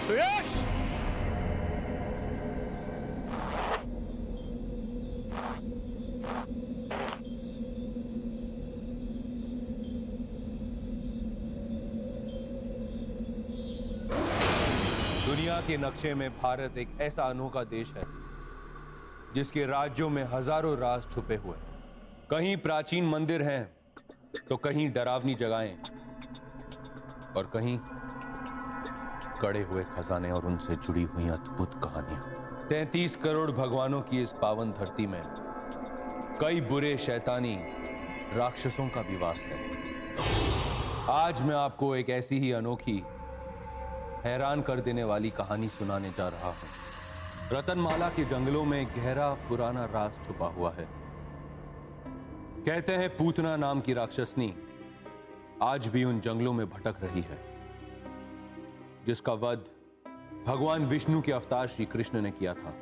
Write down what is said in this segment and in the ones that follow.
यश! दुनिया के नक्शे में भारत एक ऐसा अनोखा देश है जिसके राज्यों में हजारों राज छुपे हुए हैं। कहीं प्राचीन मंदिर हैं तो कहीं डरावनी जगहें और कहीं कड़े हुए खजाने और उनसे जुड़ी हुई अद्भुत कहानियां। 33 करोड़ भगवानों की इस पावन धरती में कई बुरे शैतानी राक्षसों का भी वास है। आज मैं आपको एक ऐसी ही अनोखी, हैरान कर देने वाली कहानी सुनाने जा रहा हूं। रतनमाला के जंगलों में गहरा पुराना राज छुपा हुआ है। कहते हैं पूतना नाम की राक्षसनी आज भी उन जंगलों में भटक रही है, जिसका वध भगवान विष्णु के अवतार श्री कृष्ण ने किया था।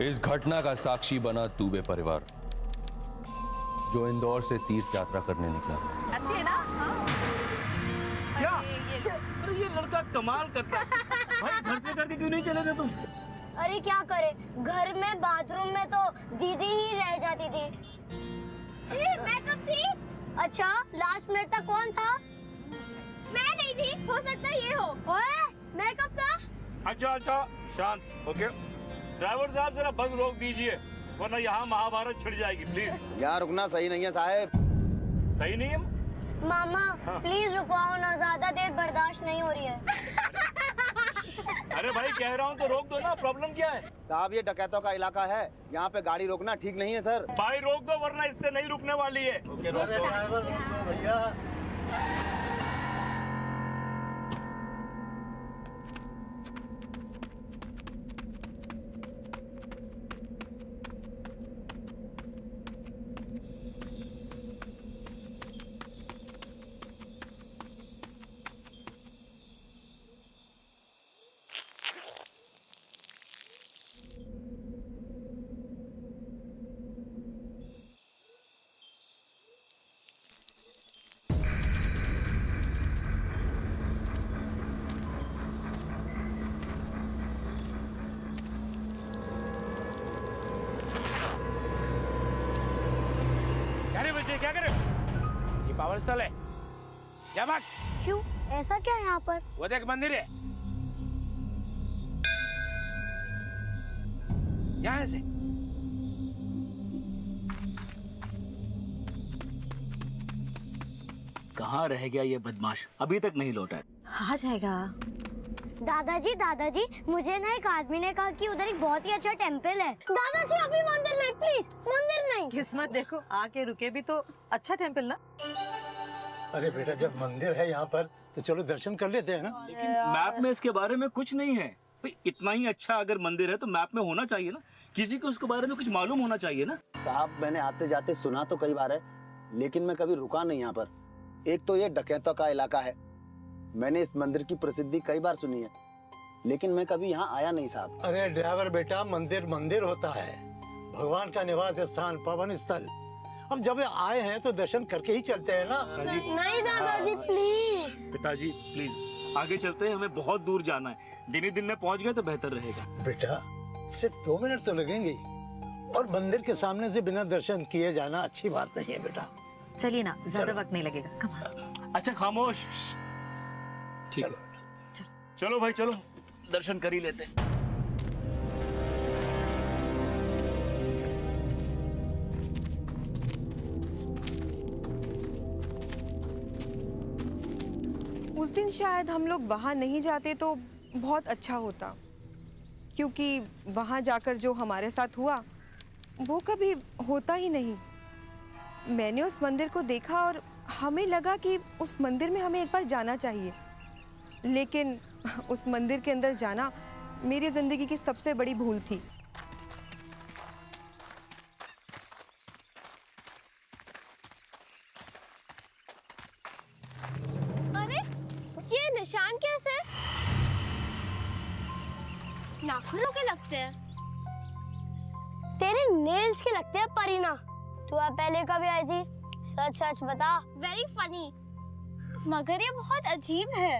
इस घटना का साक्षी बना दुबे परिवार, जो इंदौर से तीर्थ यात्रा करने निकला था। अच्छी है ना? क्या? अरे ये लड़का कमाल करता है। भाई घर से करके क्यों नहीं चले थे तुम? अरे क्या करे, घर में बाथरूम में तो दीदी ही रह जाती थी। मैं कब थी? अच्छा, लास्ट मिनट तक कौन था? मैं नहीं थी, हो सकता है ये हो। ओए, मैं कब था? अच्छा शांत, ओके। ड्राइवर साहब जरा बस रोक दीजिए, वरना यहाँ महाभारत छिड़ जाएगी। प्लीज। यार रुकना सही नहीं है साहब। सही नहीं है? मामा हाँ। प्लीज रुकवाओ ना, ज्यादा देर बर्दाश्त नहीं हो रही है। अरे भाई कह रहा हूँ तो रोक दो ना, प्रॉब्लम क्या है? साहब ये डकैतों का इलाका है, यहाँ पे गाड़ी रोकना ठीक नहीं है सर। भाई रोक दो वरना इससे नहीं रुकने वाली है। भैया क्या करे? ये पावर स्थल है। क्या बात? क्यों, ऐसा क्या है यहाँ पर? वो देख मंदिर है। यहाँ से कहाँ रह गया ये बदमाश? अभी तक नहीं लौटा। आ जाएगा। दादाजी, मुझे ना एक आदमी ने कहा कि उधर एक बहुत ही अच्छा टेम्पल है। दादाजी अभी मंदिर नहीं, प्लीज मंदिर नहीं। किस्मत देखो, आके रुके भी तो अच्छा टेम्पल ना। अरे बेटा, जब मंदिर है यहाँ पर तो चलो दर्शन कर लेते हैं ना। लेकिन मैप में इसके बारे में कुछ नहीं है। भाई इतना ही अच्छा अगर मंदिर है तो मैप में होना चाहिए ना, किसी को उसके बारे में कुछ मालूम होना चाहिए ना। साहब मैंने आते जाते सुना तो कई बार है, लेकिन मैं कभी रुका नहीं यहाँ पर। एक तो ये डकैतों का इलाका है, मैंने इस मंदिर की प्रसिद्धि कई बार सुनी है, लेकिन मैं कभी यहाँ आया नहीं साहब। अरे ड्राइवर बेटा, मंदिर मंदिर होता है, भगवान का निवास स्थान, पावन स्थल। अब जब आए हैं तो दर्शन करके ही चलते हैं ना। नहीं दादाजी प्लीज। पिताजी प्लीज आगे चलते हैं, हमें बहुत दूर जाना है। दिन ही दिन में पहुंच गए तो बेहतर रहेगा। बेटा सिर्फ 2 मिनट तो लगेंगे, और मंदिर के सामने से बिना दर्शन किए जाना अच्छी बात नहीं है बेटा। चलिए ना, ज्यादा वक्त नहीं लगेगा। Come on. अच्छा खामोश। ठीक है, चलो भाई चलो, दर्शन कर ही लेते हैं। उस दिन शायद हम लोग वहाँ नहीं जाते तो बहुत अच्छा होता, क्योंकि वहाँ जाकर जो हमारे साथ हुआ वो कभी होता ही नहीं। मैंने उस मंदिर को देखा और हमें लगा कि उस मंदिर में हमें एक बार जाना चाहिए, लेकिन उस मंदिर के अंदर जाना मेरी जिंदगी की सबसे बड़ी भूल थी। अरे ये निशान कैसे? नाखूनों के लगते हैं। तेरे नेल्स के लगते हैं परीना। तू अब पहले कभी आई थी? सच सच बता। वेरी फनी, मगर ये बहुत अजीब है।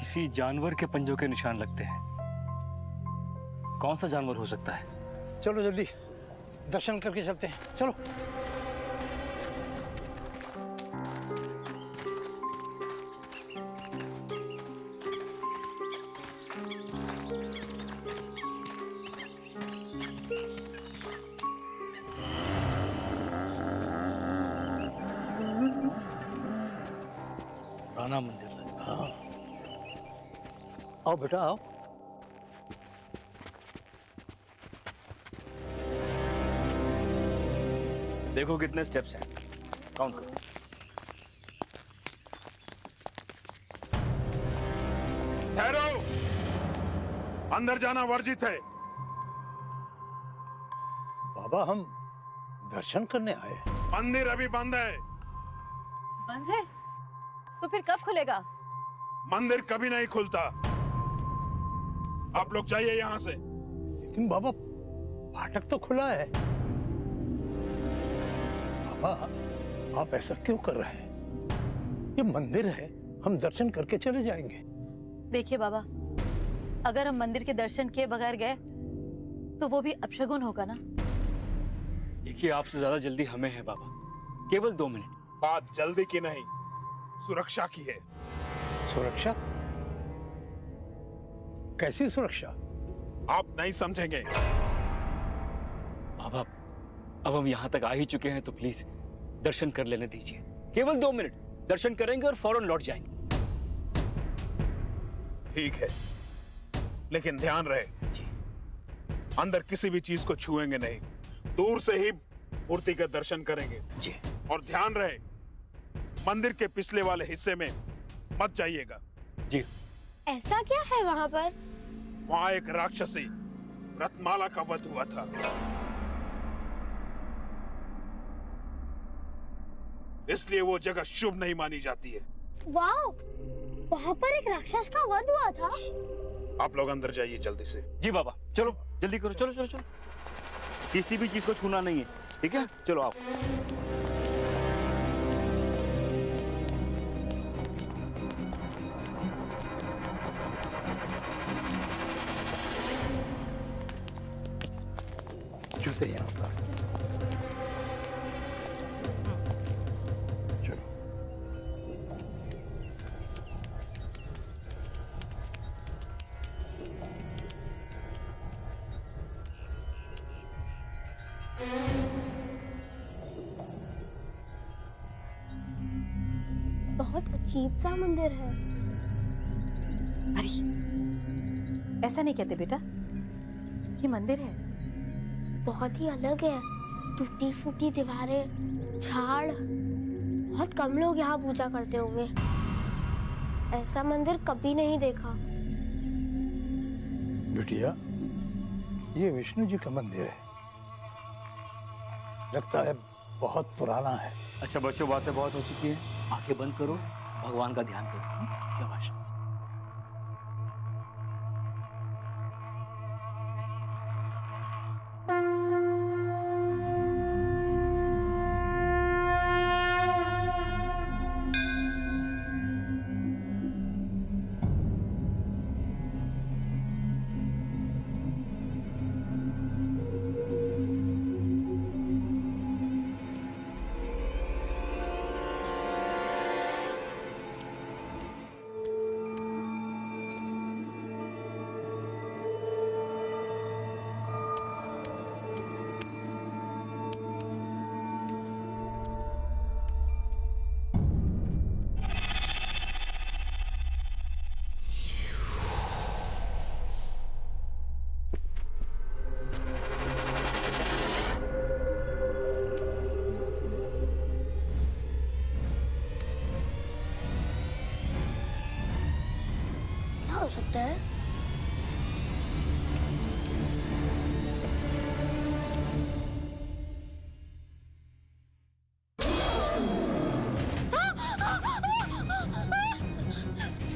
किसी जानवर के पंजों के निशान लगते हैं। कौन सा जानवर हो सकता है? चलो जल्दी दर्शन करके चलते हैं, चलो। पुराना मंदिर लगता है। हाँ, आओ बेटा आओ। देखो कितने स्टेप्स हैं, काउंट करो। ठहरो, अंदर जाना वर्जित है। बाबा हम दर्शन करने आए हैं। मंदिर अभी बंद है। बंद है तो फिर कब खुलेगा? मंदिर कभी नहीं खुलता। आप लोग जाइए यहां से। लेकिन बाबा फाटक तो खुला है। बाबा आप ऐसा क्यों कर रहे हैं? ये मंदिर है, हम दर्शन करके चले जाएंगे। देखिए बाबा, अगर हम मंदिर के दर्शन किए बगैर गए तो वो भी अपशगुन होगा ना। देखिए आपसे ज्यादा जल्दी हमें है बाबा, केवल 2 मिनट। बात जल्दी की नहीं, सुरक्षा की है। सुरक्षा? कैसी सुरक्षा? आप नहीं समझेंगे। बाबा अब हम यहाँ तक आ ही चुके हैं तो प्लीज दर्शन कर लेने दीजिए। केवल 2 मिनट दर्शन करेंगे और फौरन लौट जाएंगे। ठीक है, लेकिन ध्यान रहे जी। अंदर किसी भी चीज को छुएंगे नहीं, दूर से ही मूर्ति का दर्शन करेंगे। जी। और ध्यान रहे मंदिर के पिछले वाले हिस्से में मत जाइएगा। जी। ऐसा क्या है वहाँ पर? वहां एक राक्षसी रत्नमाला का वध हुआ था। इसलिए वो जगह शुभ नहीं मानी जाती है। वाओ, वहाँ पर एक राक्षस का वध हुआ था। आप लोग अंदर जाइए जल्दी से। जी बाबा, चलो जल्दी करो, चलो चलो चलो। किसी भी चीज को छूना नहीं है, ठीक है? चलो आओ। जूते यहाँ पर। चलो। बहुत अजीब सा मंदिर है। अरे ऐसा नहीं कहते बेटा, ये मंदिर है। बहुत ही अलग है, टूटी फूटी दीवारें, झाड़। बहुत कम लोग यहाँ पूजा करते होंगे। ऐसा मंदिर कभी नहीं देखा। बिटिया, ये विष्णु जी का मंदिर है। लगता है बहुत पुराना है। अच्छा बच्चों, बातें बहुत हो चुकी हैं, आंखें बंद करो, भगवान का ध्यान करो। शाबाश। हो सकता है?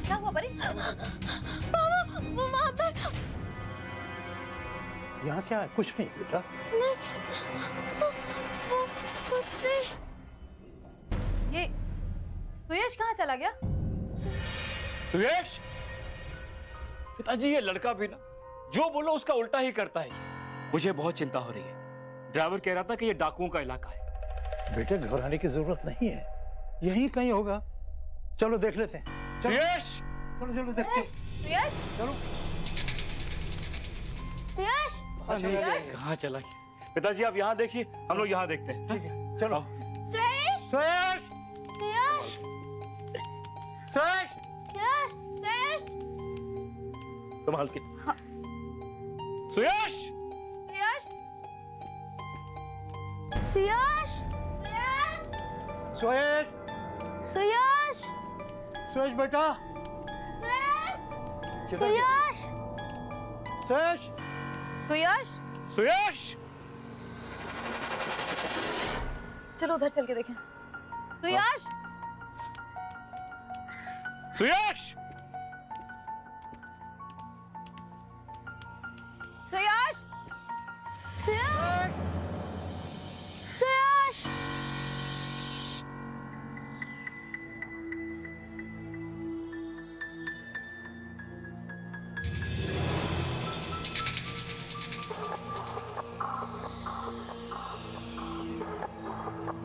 क्या हुआ परी? पापा, वो वहाँ पर। यहाँ क्या है? कुछ नहीं बेटा। नहीं, वो कुछ नहीं। ये सुयश कहाँ चला गया? सुयश, पिताजी ये लड़का भी ना जो बोलो उसका उल्टा ही करता है ये। मुझे बहुत चिंता हो रही है। ड्राइवर कह रहा था कि ये डाकुओं का इलाका है। बेटे घबराने की जरूरत नहीं है, यहीं कहीं होगा। चलो देख लेते हैं। चलो सुयश! चलो चलो देखते हैं। सुयश चलो यश कहाँ चला गया? पिताजी आप यहाँ देखिए, हम लोग यहाँ देखते हैं। ठीक है चलो। आओ। सुयश सुयश यश सुयश यश सुयश संभाल के। सुयश! सुयश सुयश सुयश सुयश सुयश सुयश बेटा सुयश सुयश सुयश सुयश! चलो उधर चल के देखें। सुयश सुयश! सुयश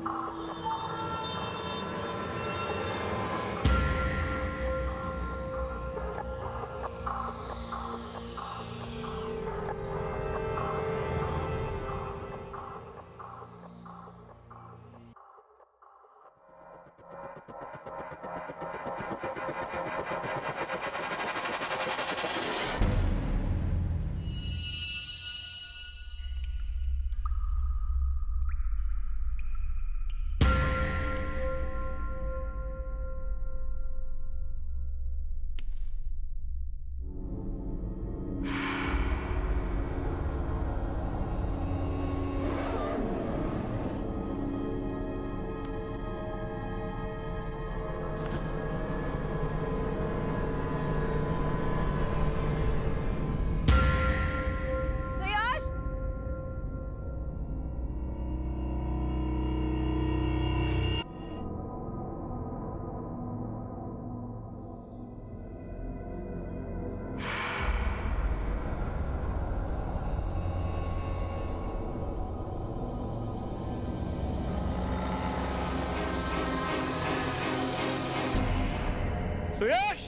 सुयश सुयश सुयश सुयश!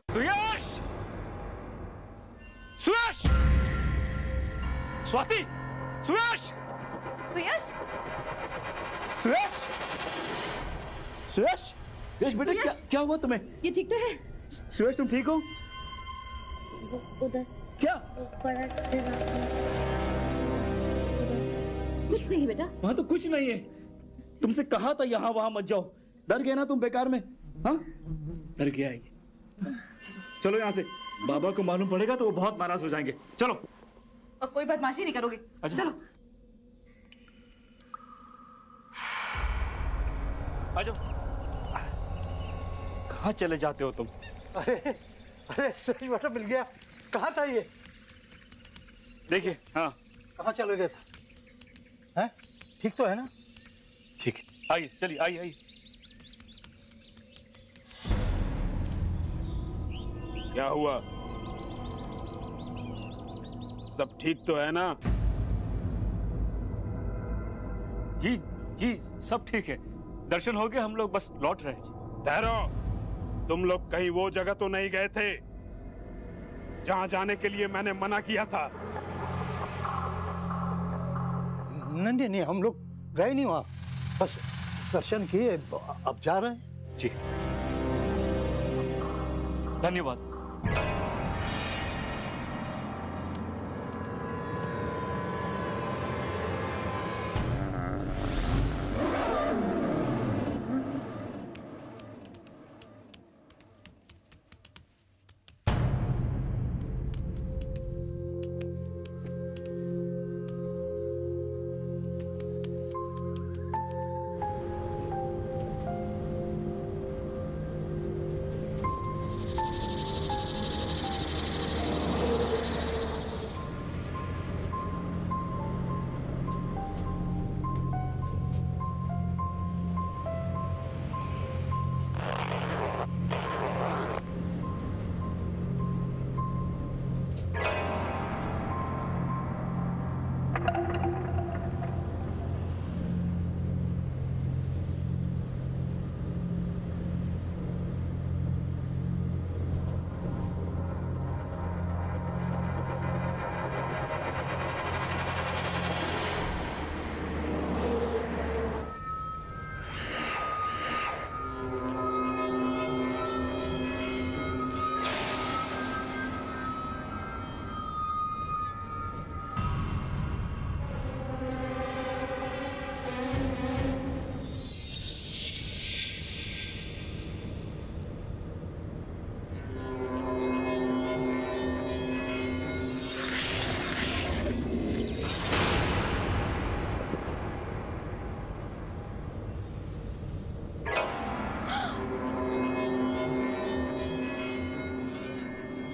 सुयश! सुयश! स्वाति! सुयश! सुयश सुयश! सुयश! सुयश बेटा क्या क्या हुआ तुम्हें? ये ठीक तो है? सुयश तुम ठीक हो? उधर क्या? कुछ नहीं बेटा। वहां तो कुछ नहीं है। तुमसे कहा था यहाँ वहां मत जाओ। डर गए ना तुम बेकार में? हाँ? डर गया है ये। चलो यहाँ से। बाबा को मालूम पड़ेगा तो वो बहुत नाराज हो जाएंगे। चलो। और कोई बदमाशी नहीं करोगे। अच्छा। चलो आ जाओ। कहाँ चले जाते हो तुम? अरे अरे सुयश बेटा मिल गया। कहाँ था ये? देखिए। हाँ कहाँ चले गया था? हैं? ठीक तो है ना? ठीक है, आइए चलिए, आइए आइए। क्या हुआ? सब ठीक तो है ना? जी जी सब ठीक है। दर्शन हो गए, हम लोग बस लौट रहे हैं जी। ठहरो, तुम लोग कहीं वो जगह तो नहीं गए थे जहां जाने के लिए मैंने मना किया था? नहीं नहीं नहीं, हम लोग गए नहीं वहाँ, बस दर्शन किए, अब जा रहे हैं। जी धन्यवाद।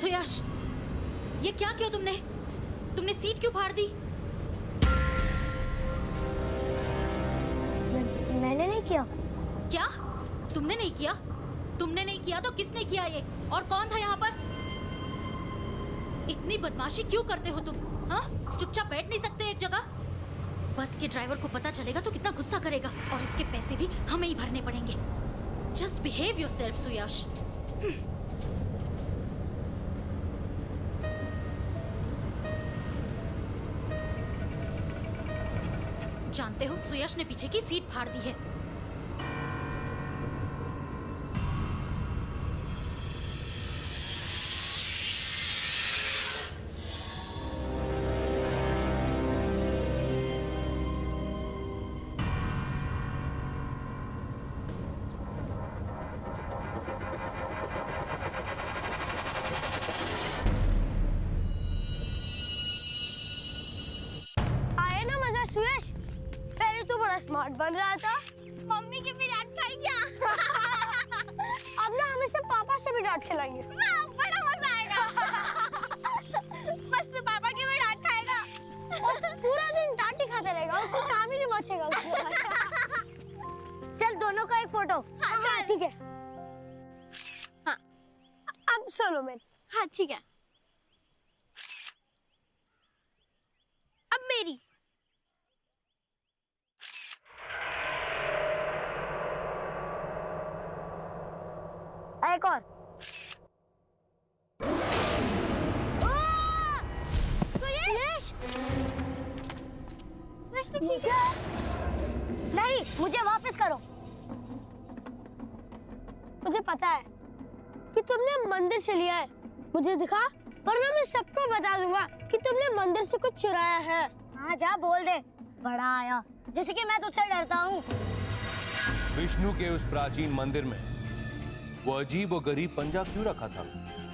सुयश, ये क्या किया तुमने? तुमने सीट क्यों फाड़ दी? मैंने नहीं किया। क्या? तुमने नहीं किया? तुमने नहीं किया तो किसने किया ये? और कौन था यहाँ पर? इतनी बदमाशी क्यों करते हो तुम? हाँ? चुपचाप बैठ नहीं सकते एक जगह? बस के ड्राइवर को पता चलेगा तो कितना गुस्सा करेगा, और इसके पैसे भी हमें ही भरने पड़ेंगे। जस्ट बिहेव योरसेल्फ सुयश। जानते हो, सुयश ने पीछे की सीट फाड़ दी है। आए ना मजा सुयश? पहले तो बड़ा स्मार्ट बन रहा था, मम्मी की भी डांट खाई क्या? अब ना हम इसे पापा से भी डांट खिलाएंगे। बड़ा मजा आएगा। बस तो पापा की भी डांट खाएगा और पूरा दिन डांट ही खाता रहेगा, उसको काम ही नहीं बचेगा। चल दोनों का एक फोटो। हाँ ठीक है। हाँ अब सोलो में। हाँ ठीक है। अब मेरी। एक और। सुयश! सुयश तुम ठीक है? नहीं, मुझे वापस करो। मुझे पता है कि तुमने मंदिर से लिया है, मुझे दिखा, वरना मैं सबको बता दूंगा कि तुमने मंदिर से कुछ चुराया है। हाँ जा बोल दे, बड़ा आया, जैसे कि मैं तुझसे डरता हूँ। विष्णु के उस प्राचीन मंदिर में वो अजीब और गरीब पंजा क्यों रखा था?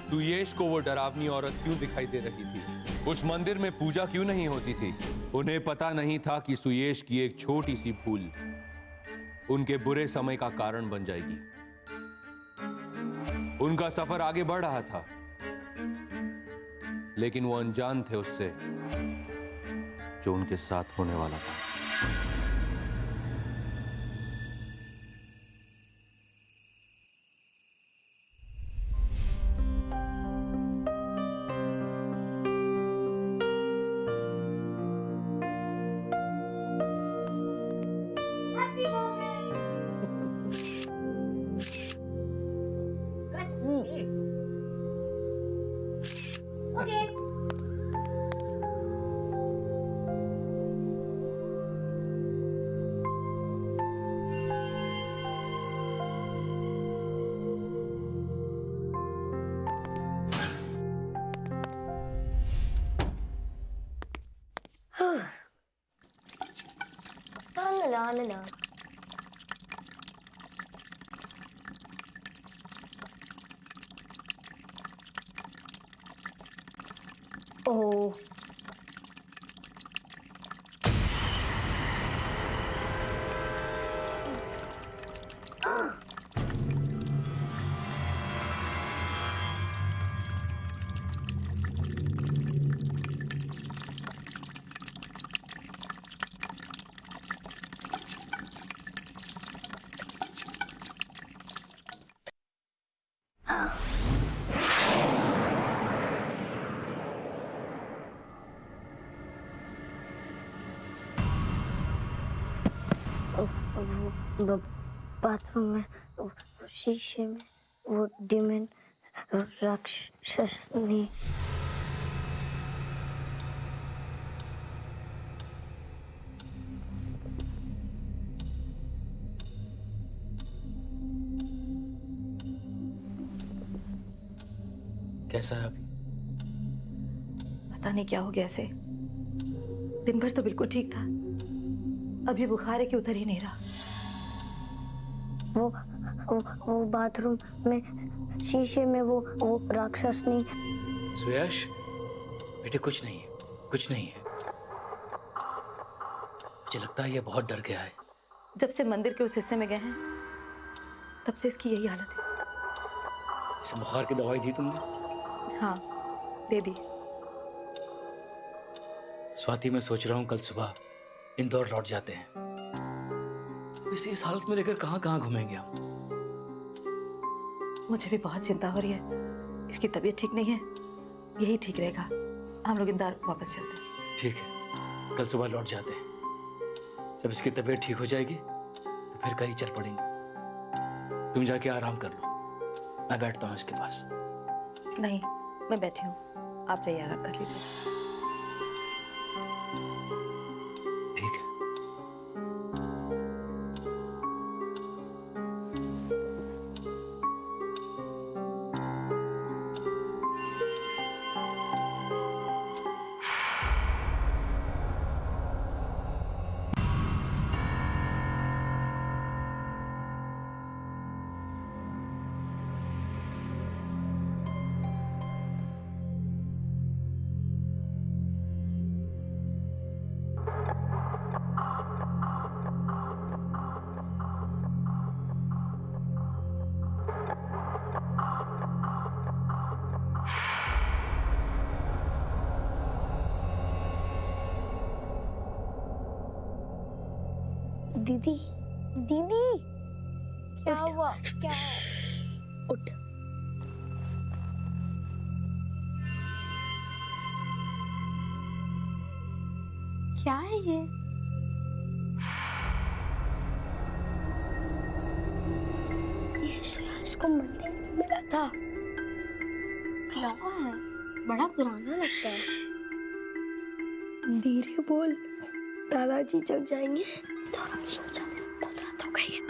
सुयश को वो डरावनी औरत क्यों दिखाई दे रही थी? उस मंदिर में पूजा क्यों नहीं होती थी? उन्हें पता नहीं था कि सुयश की एक छोटी सी भूल उनके बुरे समय का कारण बन जाएगी। उनका सफर आगे बढ़ रहा था, लेकिन वो अनजान थे उससे जो उनके साथ होने वाला था। La la la. Oh. Bathroom में शीशे में वो डिमन राक्षसनी। कैसा है अभी? पता नहीं क्या हो गया ऐसे। दिन भर तो बिल्कुल ठीक था, अभी बुखार है कि उतर ही नहीं रहा। वो बाथरूम में शीशे में वो राक्षसनी। सुयश बेटे कुछ नहीं है, कुछ नहीं है। मुझे लगता है ये बहुत डर गया है। जब से मंदिर के उस हिस्से में गए हैं तब से इसकी यही हालत है। इसे बुखार की दवाई दी तुमने? हाँ, दे दी। स्वाति, मैं सोच रहा हूँ कल सुबह इंदौर लौट जाते हैं। इस हालत में लेकर कहाँ कहाँ घूमेंगे हम? मुझे भी बहुत चिंता हो रही है। इसकी तबीयत ठीक नहीं है, यही ठीक रहेगा। हम लोग इंदौर वापस चलते हैं। ठीक है, कल सुबह लौट जाते हैं। जब इसकी तबीयत ठीक हो जाएगी तो फिर कहीं चल पड़ेंगे। तुम जाके आराम कर लो, मैं बैठता हूँ इसके पास। नहीं, मैं बैठी हूँ, आप जाइए आराम कर लीजिए। ठीक है। दीदी, दीदी, क्या हुआ? क्या? उठ। क्या है ये? श्रेयांश को मंदिर में मिला था। क्या है? बड़ा पुराना लगता है। धीरे बोल, दादाजी जग जाएंगे तो हम सो जाते। बहुत रात हो गई है।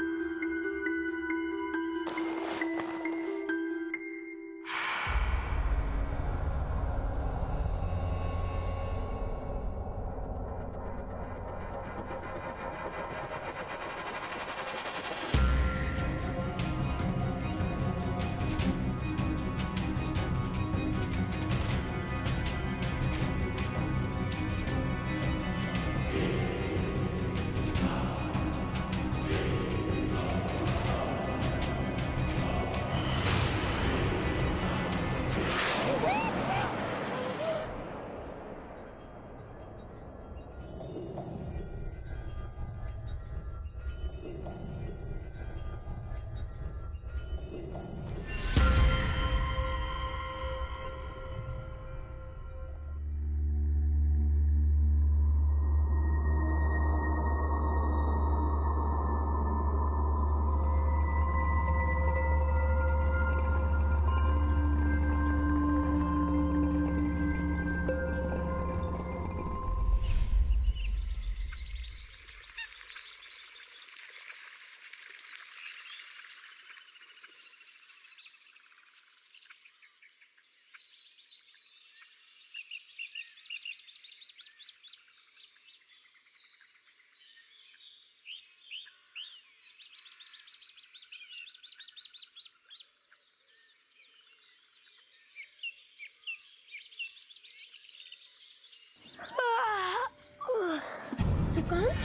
सुकांत,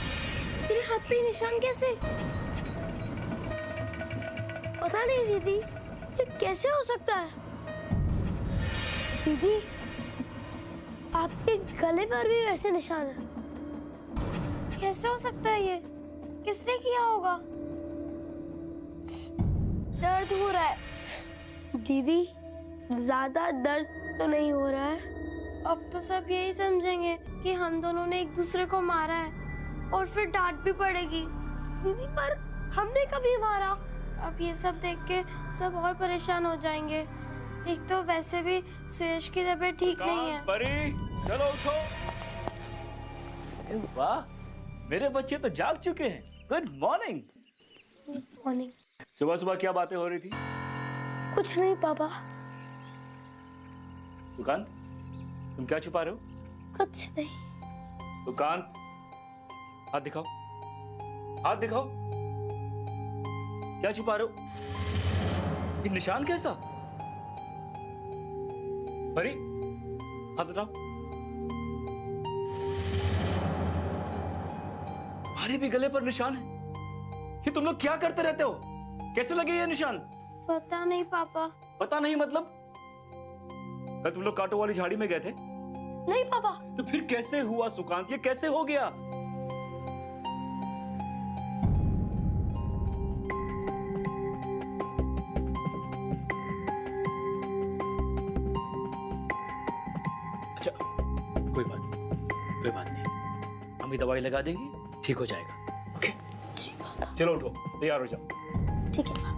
तेरे हाथ पे निशान कैसे? पता नहीं दीदी, ये कैसे हो सकता है? दीदी, आपके गले पर भी वैसे निशान है। कैसे हो सकता है ये? किसने किया होगा? दर्द हो रहा है। दीदी, ज्यादा दर्द तो नहीं हो रहा है। अब तो सब यही समझेंगे कि हम दोनों ने एक दूसरे को मारा है और फिर डांट भी पड़ेगी। दीदी, पर हमने कभी मारा? अब ये सब देख के सब और परेशान हो जाएंगे। एक तो वैसे भी सुयश की तबीयत ठीक नहीं है। परी, चलो उठो। वाह, मेरे बच्चे तो जाग चुके हैं। Good morning. Good morning. सुबह सुबह क्या बातें हो रही थी? कुछ नहीं पापा। सुकांत, तुम क्या छुपा रहे हो? कुछ नहीं। सुकांत, हाथ दिखाओ, हाथ दिखाओ। क्या छुपा रहे हो? ये निशान कैसा? परी, हाथ उठाओ। हमारे भी गले पर निशान है। ये तुम लोग क्या करते रहते हो? कैसे लगे ये निशान? पता नहीं पापा। पता नहीं मतलब? कल तुम लोग कांटो वाली झाड़ी में गए थे? नहीं पापा। तो फिर कैसे हुआ सुकांत, ये कैसे हो गया? अच्छा, कोई बात नहीं, हम ही दवाई लगा देंगे, ठीक हो जाएगा। ओके जी पापा। चलो उठो, तैयार हो जाओ। ठीक है।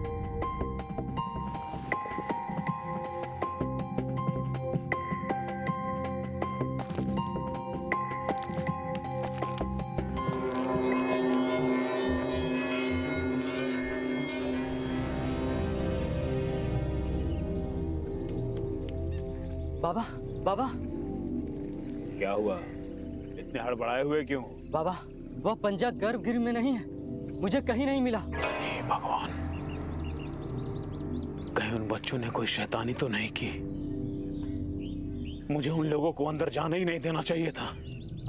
बाबा, बाबा, क्या हुआ? इतने हड़बड़ाए हुए क्यों? बाबा, वह पंजा गर्भगृह में नहीं है, मुझे कहीं नहीं मिला। हे भगवान, कहीं उन बच्चों ने कोई शैतानी तो नहीं की? मुझे उन लोगों को अंदर जाने ही नहीं देना चाहिए था।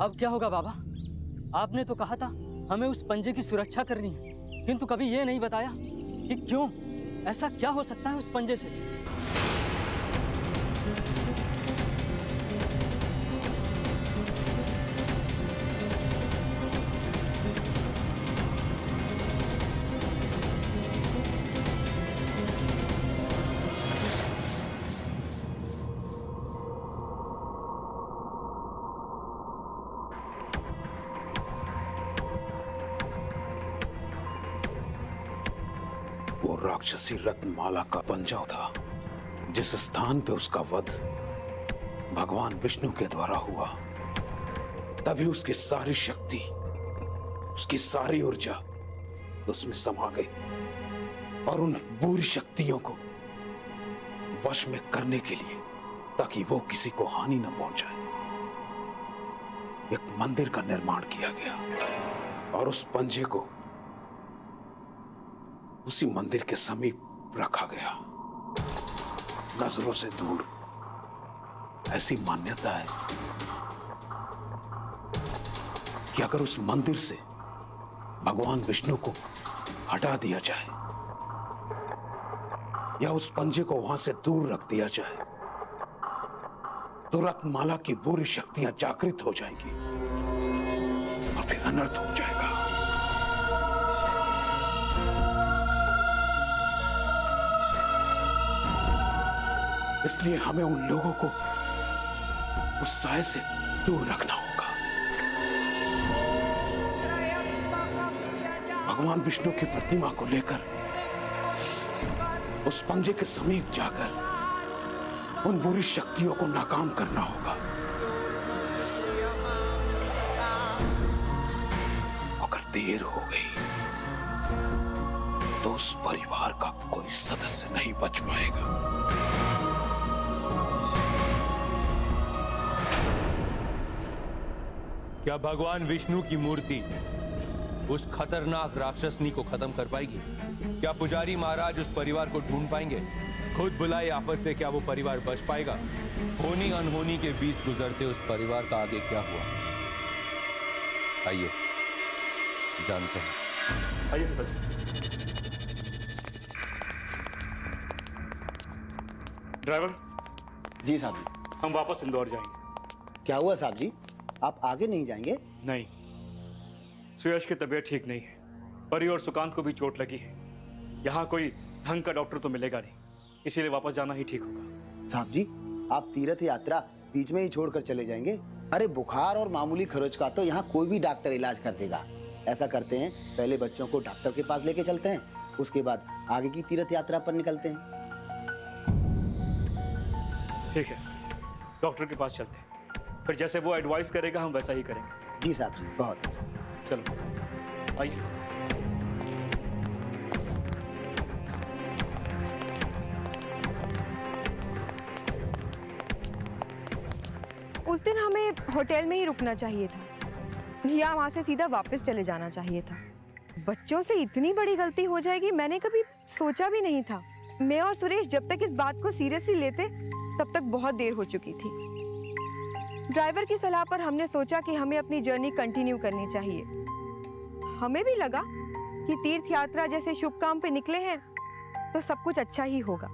अब क्या होगा बाबा? आपने तो कहा था हमें उस पंजे की सुरक्षा करनी है, किंतु कभी ये नहीं बताया कि क्यों, ऐसा क्या हो सकता है उस पंजे से? वो राक्षसी रत्नमाला का पंजा था, जिस स्थान पे उसका वध भगवान विष्णु के द्वारा हुआ, तभी उसकी सारी शक्ति, उसकी सारी ऊर्जा उसमें समा गई और उन बुरी शक्तियों को वश में करने के लिए, ताकि वो किसी को हानि न पहुंचाए, एक मंदिर का निर्माण किया गया और उस पंजे को उसी मंदिर के समीप रखा गया, नजरों से दूर। ऐसी मान्यता है कि अगर उस मंदिर से भगवान विष्णु को हटा दिया जाए या उस पंजे को वहां से दूर रख दिया जाए, तो रत्नमाला की बुरी शक्तियां जागृत हो जाएंगी और फिर अनर्थ हो जाएगा। इसलिए हमें उन लोगों को उस साए से दूर रखना होगा। भगवान विष्णु की प्रतिमा को लेकर उस पंजे के समीप जाकर उन बुरी शक्तियों को नाकाम करना होगा। अगर देर हो गई तो उस परिवार का कोई सदस्य नहीं बच पाएगा। क्या भगवान विष्णु की मूर्ति उस खतरनाक राक्षसनी को खत्म कर पाएगी? क्या पुजारी महाराज उस परिवार को ढूंढ पाएंगे? खुद बुलाई आफत से क्या वो परिवार बच पाएगा? होनी अनहोनी के बीच गुजरते उस परिवार का आगे क्या हुआ? आइए जानते हैं। आइए पिताजी। ड्राइवर जी साहब जी। हम वापस इंदौर जाएंगे। क्या हुआ साहब जी, आप आगे नहीं जाएंगे? नहीं, सुयश की तबीयत ठीक नहीं है, परी और सुकांत को भी चोट लगी है। यहाँ कोई ढंग का डॉक्टर तो मिलेगा नहीं, इसीलिए वापस जाना ही ठीक होगा। साहब जी, आप तीर्थ यात्रा बीच में ही छोड़कर चले जाएंगे? अरे बुखार और मामूली खरोच का तो यहाँ कोई भी डॉक्टर इलाज कर देगा। ऐसा करते हैं, पहले बच्चों को डॉक्टर के पास लेके चलते हैं, उसके बाद आगे की तीर्थ यात्रा पर निकलते हैं। ठीक है, डॉक्टर के पास चलते हैं, फिर जैसे वो एडवाइस करेगा हम वैसा ही करेंगे। जी साहब जी, बहुत अच्छा। चलो आइए। उस दिन हमें होटल में ही रुकना चाहिए था या वहां से सीधा वापस चले जाना चाहिए था। बच्चों से इतनी बड़ी गलती हो जाएगी मैंने कभी सोचा भी नहीं था। मैं और सुरेश जब तक इस बात को सीरियसली लेते तब तक बहुत देर हो चुकी थी। ड्राइवर की सलाह पर हमने सोचा कि हमें अपनी जर्नी कंटिन्यू करनी चाहिए। हमें भी लगा कि तीर्थ यात्रा जैसे शुभ काम पे निकले हैं तो सब कुछ अच्छा ही होगा।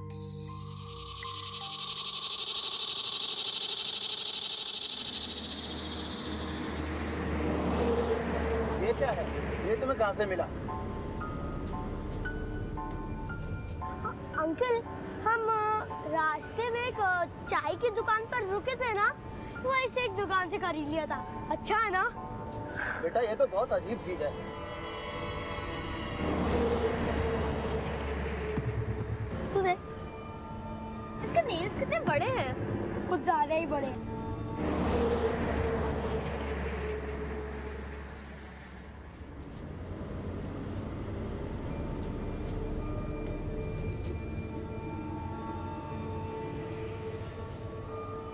कहाँ से मिला? अंकल, हम रास्ते में एक चाय की दुकान पर रुके थे ना, वहीं से एक दुकान से खरीद लिया था। अच्छा है ना? बेटा ये तो बहुत अजीब चीज है। तू देख, इसके नेल्स कितने बड़े हैं, कुछ ज्यादा ही बड़े हैं।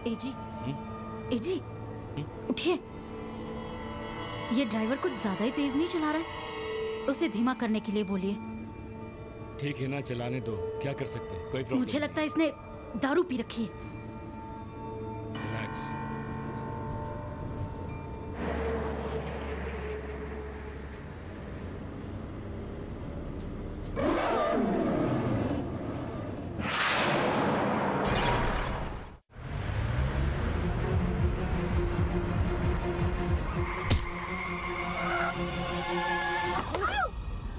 एजी, एजी, उठिए। ये ड्राइवर कुछ ज्यादा ही तेज नहीं चला रहा है, उसे धीमा करने के लिए बोलिए। ठीक है ना, चलाने दो, क्या कर सकते हैं, कोई प्रॉब्लम। मुझे लगता है इसने दारू पी रखी है। रिलैक्स।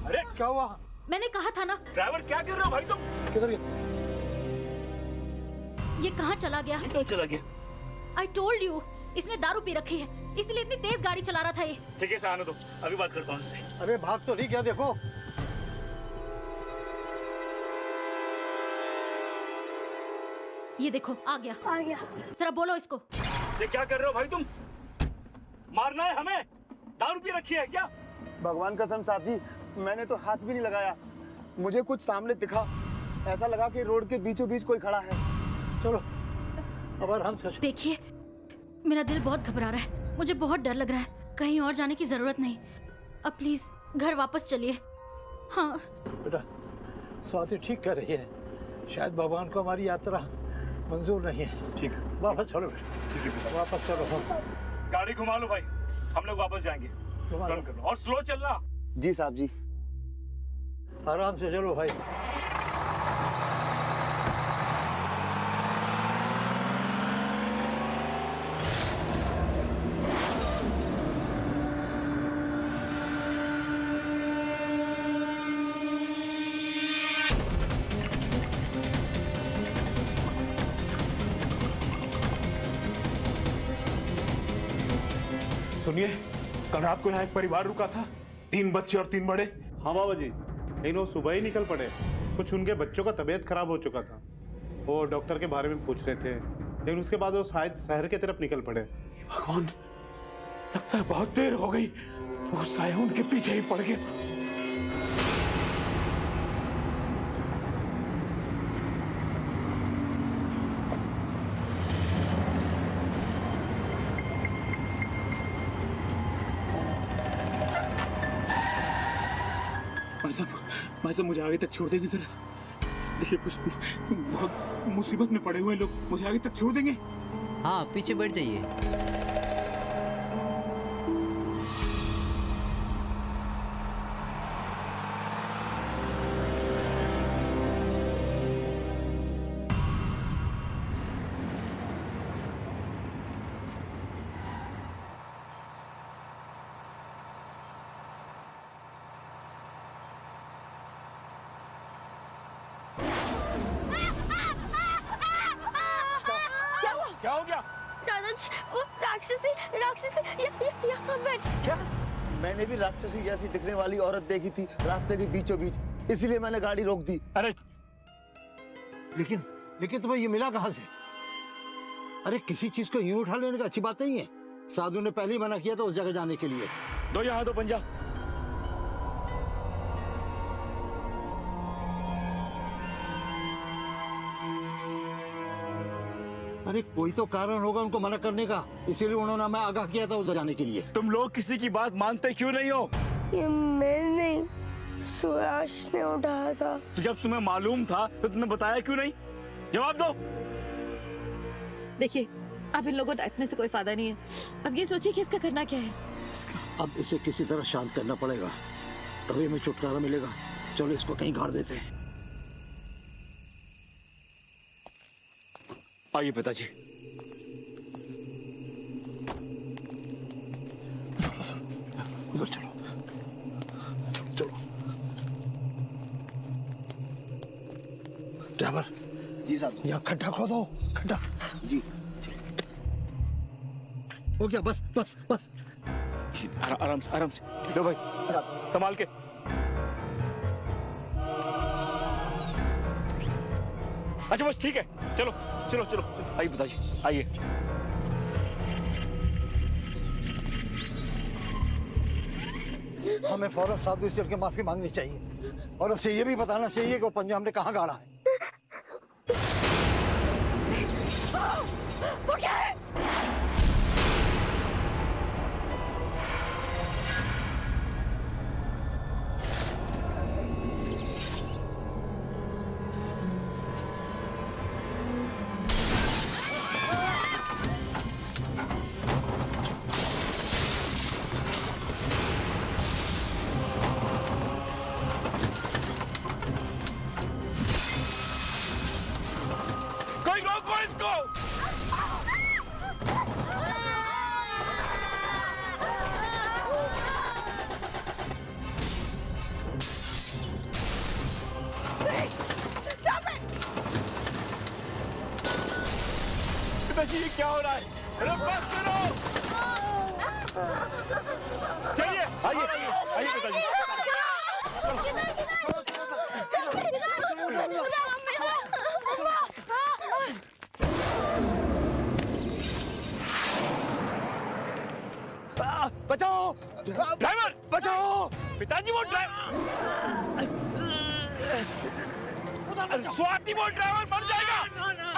अरे क्या हुआ? मैंने कहा था ना। ड्राइवर क्या कर रहे हो भाई तुम? किधर गया? ये कहाँ चला गया? क्यों चला गया? आई टोल्ड यू, इसने दारू पी रखी है, इसलिए इतनी तेज गाड़ी चला रहा था ये। ठीक है, आने दो, अभी बात करता हूँ उससे। अरे भाग तो नहीं गया, देखो। ये देखो, आ गया। आ गया। जरा बोलो इसको। ये क्या कर रहे हो भाई तुम? मारना है हमें? दारू पी रखी है क्या? भगवान कसम साहब जी, मैंने तो हाथ भी नहीं लगाया। मुझे कुछ सामने दिखा, ऐसा लगा कि रोड के बीचों बीच कोई खड़ा है। चलो अब आराम से। देखिए, मेरा दिल बहुत घबरा रहा है, मुझे बहुत डर लग रहा है। कहीं और जाने की जरूरत नहीं, अब प्लीज घर वापस चलिए। हाँ बेटा, स्वाति ठीक कर रही है, शायद भगवान को हमारी यात्रा मंजूर नहीं है। ठीक है, वापस चलो बेटा। ठीक है, वापस चलो। गाड़ी घुमा लो भाई, हम लोग वापस जाएंगे। घुमा लो। टर्न कर लो और स्लो चलना। जी साहब जी। आराम से चलो भाई। सुनिए, कल रात को यहाँ एक परिवार रुका था, 3 बच्चे और 3 बड़े। हाँ बाबा जी, लेकिन वो सुबह ही निकल पड़े। कुछ उनके बच्चों का तबीयत खराब हो चुका था, वो डॉक्टर के बारे में पूछ रहे थे, लेकिन उसके बाद वो शायद शहर की तरफ निकल पड़े। भगवान, लगता है बहुत देर हो गई, वो साया उनके पीछे ही पड़ गया। भाई साहब मुझे आगे तक छोड़ देंगे सर? देखिए, कुछ बहुत मुसीबत में पड़े हुए लोग, मुझे आगे तक छोड़ देंगे? हाँ, पीछे बैठ जाइए। क्या हो गया? दादाजी, वो राक्षसी यहाँ बैठ। क्या? मैंने भी राक्षसी जैसी दिखने वाली औरत देखी थी रास्ते के बीचों बीच, इसीलिए मैंने गाड़ी रोक दी। अरे लेकिन तुम्हें ये मिला कहाँ से? अरे किसी चीज को यूं उठा लेने का अच्छी बात नहीं है। साधु ने पहले ही मना किया था उस जगह जाने के लिए। दो यहाँ दो पंजा। अरे कोई तो कारण होगा उनको मना करने का, इसीलिए उन्होंने हमें आगाह किया था उधर जाने के लिए। तुम लोग किसी की बात मानते क्यों नहीं हो? ये मैंने नहीं, सुयाश ने उठाया था। तो जब तुम्हें मालूम था तो तुमने बताया क्यों नहीं? जवाब दो। देखिए, अब इन लोगों को डांटने से कोई फायदा नहीं है। अब ये सोचिए कि इसका करना क्या है। अब इसे किसी तरह शांत करना पड़ेगा, तभी हमें छुटकारा मिलेगा। चलो इसको कहीं गाड़ देते हैं। आइए पिताजी। उधर चलो। साहब। यहाँ खड्डा खोदो, खड्डा। जी हो गया, बस बस बस। आराम से, आराम से। लो भाई, संभाल के। अच्छा बस ठीक है, चलो चलो चलो, आइए पिताजी, आइए। हमें फौरन साधु ईश्वर की माफी मांगनी चाहिए और उसे ये भी बताना चाहिए कि वो पंजा हमने कहाँ गाड़ा है। वो क्या है? कोई रोको इसको। पिताजी ये क्या हो रहा है? अरे बस करो। चलिए, आइए आइए पिताजी। बचाओ, ड्राइवर बचाओ। पिताजी, वो ड्राइवर, स्वाति वो ड्राइवर मर जाएगा।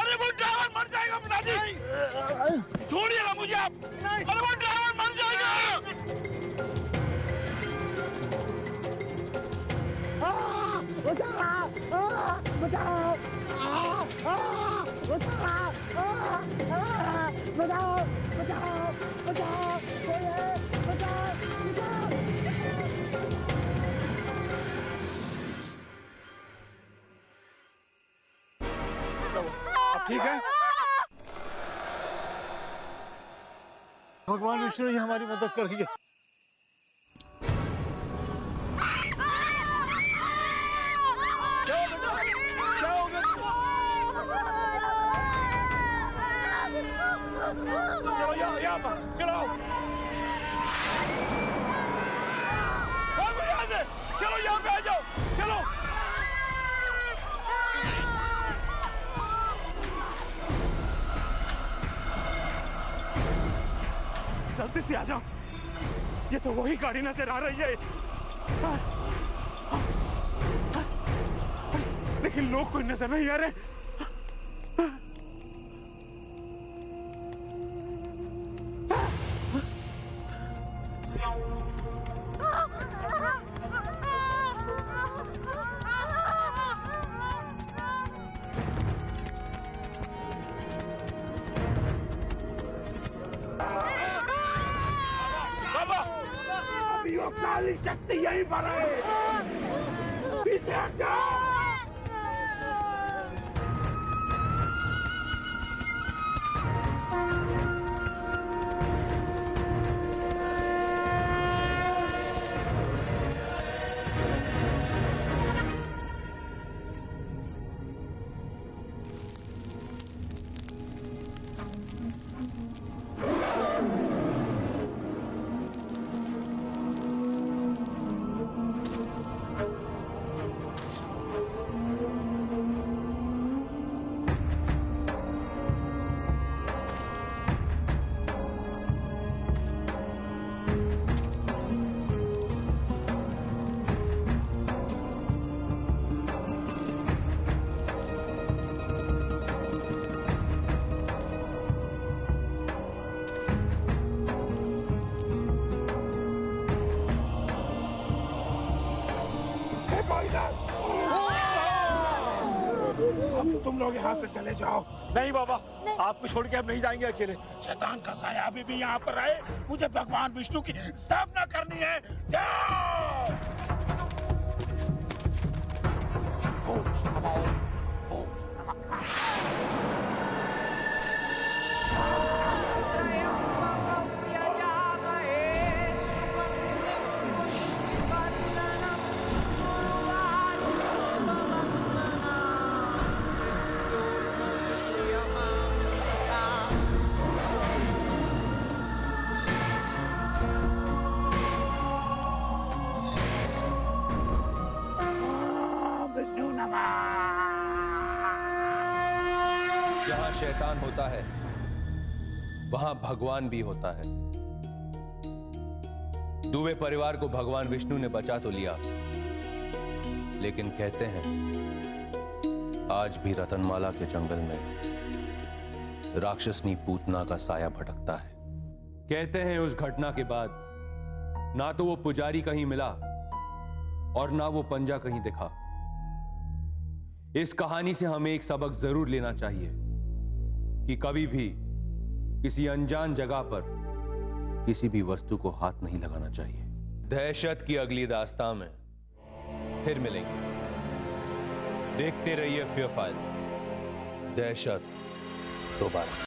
अरे वो ड्राइवर मर जाएगा पिताजी, छोड़िएगा मुझे आप। अरे वो ड्राइवर मर जाएगा। अब ठीक है? भगवान विष्णु ही हमारी मदद करेंगे। चलो यहाँ पर चलो, भागो यहाँ से। चलो यहाँ पे आ जाओ, चलो। जल्दी से आ जाओ, ये तो वही गाड़ी नजर आ रही है, लेकिन लोग कोई नजर नहीं आ रहे। काली शक्ति यहीं पर है, पीछे हट जाओ। अब तुम लोग यहाँ से चले जाओ। नहीं बाबा, आपको छोड़ के हम नहीं जाएंगे अकेले। शैतान का साया अभी भी यहाँ पर रहे, मुझे भगवान विष्णु की स्थापना करनी है। जाओ। जहां शैतान होता है वहां भगवान भी होता है। दुबे परिवार को भगवान विष्णु ने बचा तो लिया, लेकिन कहते हैं आज भी रतनमाला के जंगल में राक्षसनी पूतना का साया भटकता है। कहते हैं उस घटना के बाद ना तो वो पुजारी कहीं मिला और ना वो पंजा कहीं दिखा। इस कहानी से हमें एक सबक जरूर लेना चाहिए कि कभी भी किसी अनजान जगह पर किसी भी वस्तु को हाथ नहीं लगाना चाहिए। दहशत की अगली दास्तां में फिर मिलेंगे। देखते रहिए फियर फाइल्स। दहशत दोबारा।